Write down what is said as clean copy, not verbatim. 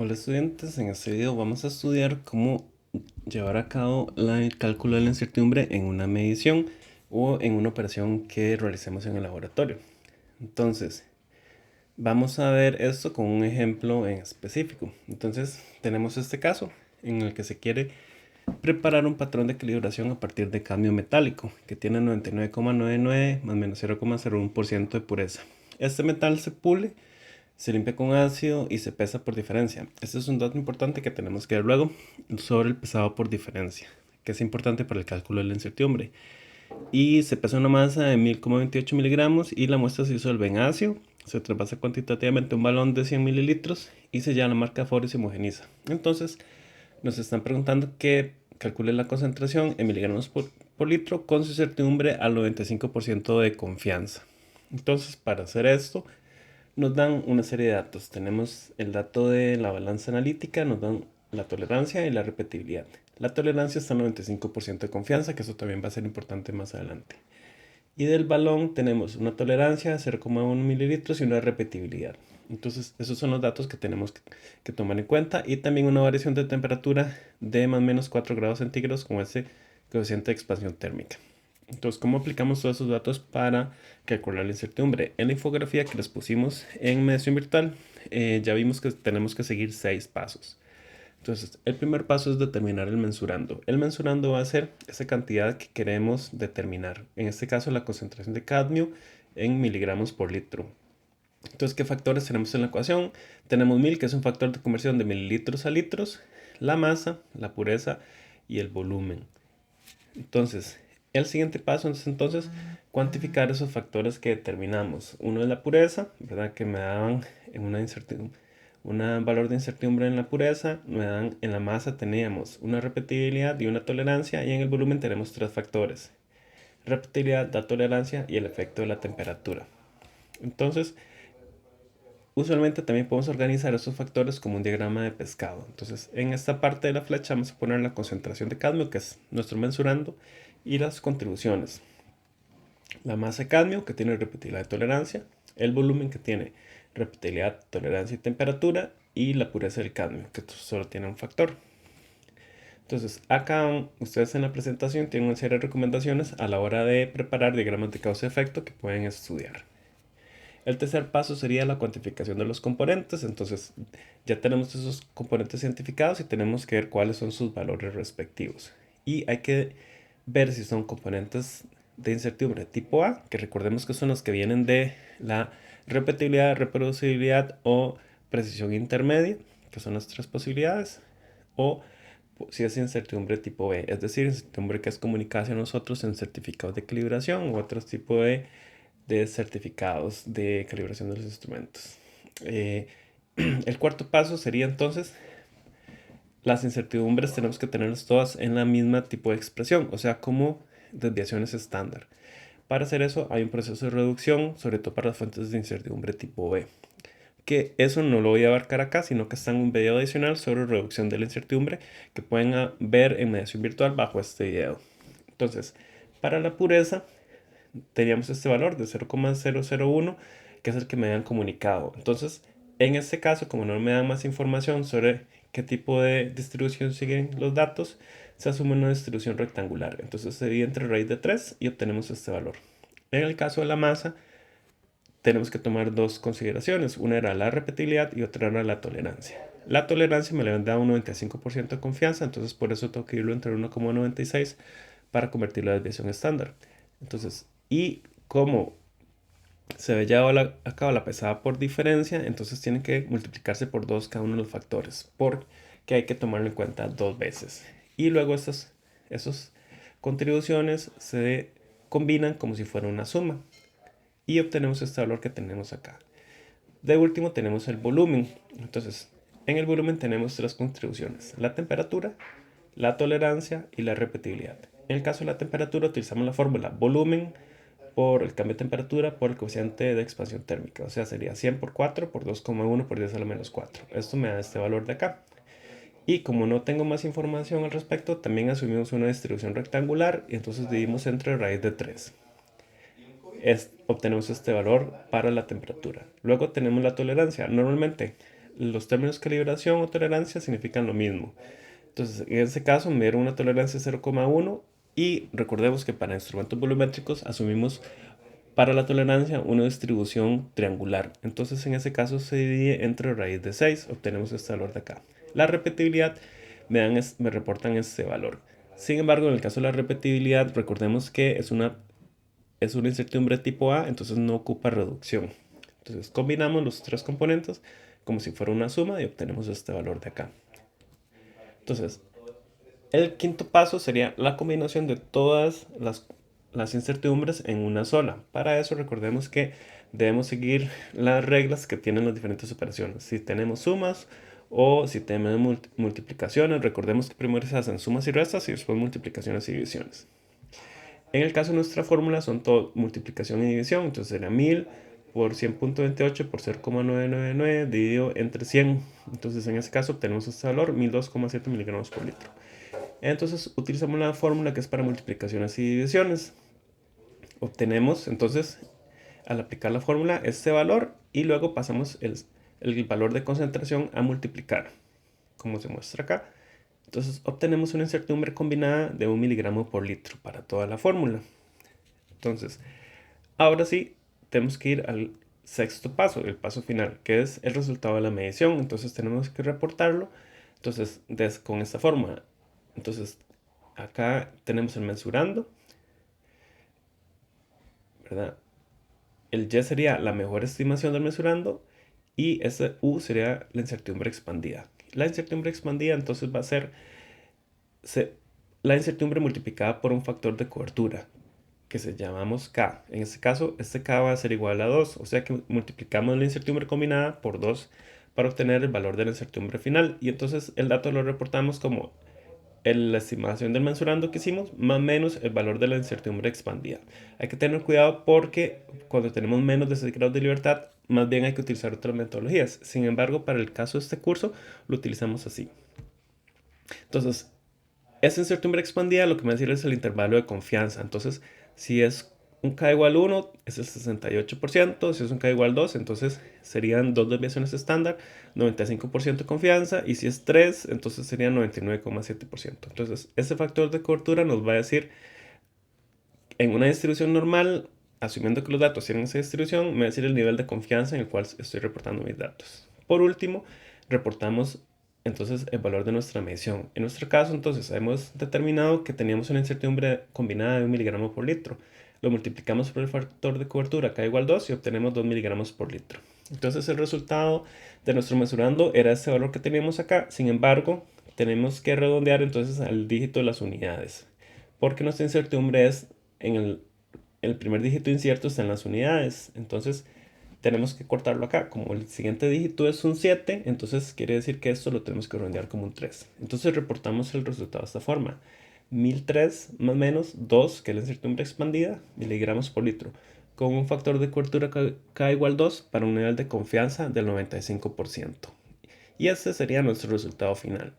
Hola estudiantes, en este video vamos a estudiar cómo llevar a cabo el cálculo de la incertidumbre en una medición o en una operación que realicemos en el laboratorio. Entonces, vamos a ver esto con un ejemplo en específico. Entonces, tenemos este caso en el que se quiere preparar un patrón de calibración a partir de cadmio metálico que tiene 99,99 más menos 0,01% de pureza. Este metal se pule, se limpia con ácido y se pesa por diferencia. Este es un dato importante que tenemos que ver luego sobre el pesado por diferencia, que es importante para el cálculo de la incertidumbre. Y se pesa una masa de 1000,28 miligramos y la muestra se disuelve en ácido. Se traspasa cuantitativamente un balón de 100 mililitros y se lleva a la marca Foro y se homogeniza. Entonces, nos están preguntando que calcule la concentración en miligramos por litro con su incertidumbre al 95% de confianza. Entonces, para hacer esto, nos dan una serie de datos. Tenemos el dato de la balanza analítica, nos dan la tolerancia y la repetibilidad. La tolerancia está al 95% de confianza, que eso también va a ser importante más adelante. Y del balón tenemos una tolerancia de 0,1 mililitros y una repetibilidad. Entonces, esos son los datos que tenemos que tomar en cuenta. Y también una variación de temperatura de más o menos 4 grados centígrados con ese coeficiente de expansión térmica. Entonces, ¿cómo aplicamos todos esos datos para calcular la incertidumbre? En la infografía que les pusimos en medición virtual, ya vimos que tenemos que seguir 6 pasos. Entonces, el primer paso es determinar el mensurando. El mensurando va a ser esa cantidad que queremos determinar. En este caso, la concentración de cadmio en miligramos por litro. Entonces, ¿qué factores tenemos en la ecuación? Tenemos 1000, que es un factor de conversión de mililitros a litros, la masa, la pureza y el volumen. Entonces, el siguiente paso es entonces cuantificar esos factores que determinamos. Uno es la pureza, ¿verdad? Que me daban en una incertidumbre, un valor de incertidumbre en la pureza, me dan en la masa teníamos una repetibilidad y una tolerancia y en el volumen tenemos tres factores. Repetibilidad, la tolerancia y el efecto de la temperatura. Entonces, usualmente también podemos organizar esos factores como un diagrama de pescado. Entonces, en esta parte de la flecha vamos a poner la concentración de cadmio, que es nuestro mensurando, y las contribuciones. La masa de cadmio, que tiene repetibilidad y tolerancia, el volumen, que tiene repetibilidad, tolerancia y temperatura, y la pureza del cadmio, que solo tiene un factor. Entonces, acá ustedes en la presentación tienen una serie de recomendaciones a la hora de preparar diagramas de causa-efecto que pueden estudiar. El tercer paso sería la cuantificación de los componentes. Entonces, ya tenemos esos componentes identificados y tenemos que ver cuáles son sus valores respectivos. Y hay que ver si son componentes de incertidumbre tipo A, que recordemos que son los que vienen de la repetibilidad, reproducibilidad o precisión intermedia, que son las tres posibilidades, o si es incertidumbre tipo B, es decir, incertidumbre que es comunicada hacia nosotros en certificados de calibración u otros tipos de certificados de calibración de los instrumentos. El cuarto paso sería entonces, las incertidumbres tenemos que tenerlas todas en la misma tipo de expresión, o sea, como desviaciones estándar. Para hacer eso hay un proceso de reducción, sobre todo para las fuentes de incertidumbre tipo B. Que eso no lo voy a abarcar acá, sino que está en un video adicional sobre reducción de la incertidumbre que pueden ver en mediación virtual bajo este video. Entonces, para la pureza teníamos este valor de 0,001, que es el que me han comunicado. Entonces, en este caso, como no me dan más información sobre qué tipo de distribución siguen los datos, se asume una distribución rectangular. Entonces se divide entre raíz de 3 y obtenemos este valor. En el caso de la masa, tenemos que tomar dos consideraciones. Una era la repetibilidad y otra era la tolerancia. La tolerancia me le da un 95% de confianza, entonces por eso tengo que irlo entre 1,96 para convertirlo a desviación estándar. Entonces, y como se ve llevado a cabo la pesada por diferencia, entonces tiene que multiplicarse por 2 cada uno de los factores, porque hay que tomarlo en cuenta dos veces. Y luego esas contribuciones se combinan como si fuera una suma y obtenemos este valor que tenemos acá. De último tenemos el volumen. Entonces, en el volumen tenemos tres contribuciones: la temperatura, la tolerancia y la repetibilidad. En el caso de la temperatura utilizamos la fórmula volumen por el cambio de temperatura por el coeficiente de expansión térmica. O sea, sería 100 por 4 por 2,1 por 10 a la menos 4. Esto me da este valor de acá. Y como no tengo más información al respecto, también asumimos una distribución rectangular y entonces dividimos entre raíz de 3. Obtenemos este valor para la temperatura. Luego tenemos la tolerancia. Normalmente los términos calibración o tolerancia significan lo mismo. Entonces, en este caso, me dieron una tolerancia de 0,1 y recordemos que para instrumentos volumétricos asumimos para la tolerancia una distribución triangular. Entonces, en ese caso se divide entre raíz de 6, obtenemos este valor de acá. La repetibilidad me reportan este valor. Sin embargo, en el caso de la repetibilidad, recordemos que es una incertidumbre tipo A, entonces no ocupa reducción. Entonces combinamos los tres componentes como si fuera una suma y obtenemos este valor de acá. Entonces, el quinto paso sería la combinación de todas las incertidumbres en una sola. Para eso recordemos que debemos seguir las reglas que tienen las diferentes operaciones. Si tenemos sumas o si tenemos multiplicaciones, recordemos que primero se hacen sumas y restas y después multiplicaciones y divisiones. En el caso de nuestra fórmula son todo multiplicación y división, entonces sería 1000 por 100.28 por 0,999 dividido entre 100. Entonces en ese caso obtenemos este valor, 1002,7 miligramos por litro. Entonces utilizamos la fórmula que es para multiplicaciones y divisiones. Obtenemos entonces al aplicar la fórmula este valor y luego pasamos el valor de concentración a multiplicar, como se muestra acá. Entonces obtenemos una incertidumbre combinada de 1 miligramo por litro para toda la fórmula. Entonces, ahora sí, tenemos que ir al sexto paso, el paso final, que es el resultado de la medición. Entonces tenemos que reportarlo. Entonces, con esta forma. Entonces, acá tenemos el mensurando, ¿verdad? El Y sería la mejor estimación del mensurando y ese U sería la incertidumbre expandida. La incertidumbre expandida entonces va a ser la incertidumbre multiplicada por un factor de cobertura que se llamamos K. En este caso, este K va a ser igual a 2, o sea que multiplicamos la incertidumbre combinada por 2 para obtener el valor de la incertidumbre final. Y entonces el dato lo reportamos como la estimación del mensurando que hicimos más menos el valor de la incertidumbre expandida. Hay que tener cuidado porque cuando tenemos menos de 6 grados de libertad, más bien hay que utilizar otras metodologías. Sin embargo, para el caso de este curso, lo utilizamos así. Entonces, esa incertidumbre expandida lo que me va a decir es el intervalo de confianza. Entonces, si es un K igual 1, es el 68%. Si es un K igual 2, entonces serían dos desviaciones estándar, 95% de confianza. Y si es 3, entonces serían 99,7%. Entonces, ese factor de cobertura nos va a decir, en una distribución normal, asumiendo que los datos tienen esa distribución, me va a decir el nivel de confianza en el cual estoy reportando mis datos. Por último, reportamos entonces el valor de nuestra medición. En nuestro caso, entonces, hemos determinado que teníamos una incertidumbre combinada de 1 miligramo por litro. Lo multiplicamos por el factor de cobertura K igual 2 y obtenemos 2 miligramos por litro. Entonces el resultado de nuestro mesurando era este valor que teníamos acá. Sin embargo, tenemos que redondear entonces al dígito de las unidades, porque nuestra incertidumbre es en el primer dígito incierto está en las unidades. Entonces tenemos que cortarlo acá. Como el siguiente dígito es un 7, entonces quiere decir que esto lo tenemos que redondear como un 3. Entonces reportamos el resultado de esta forma. 1003 más menos 2, que es la incertidumbre expandida, miligramos por litro, con un factor de cobertura K igual 2 para un nivel de confianza del 95%. Y este sería nuestro resultado final.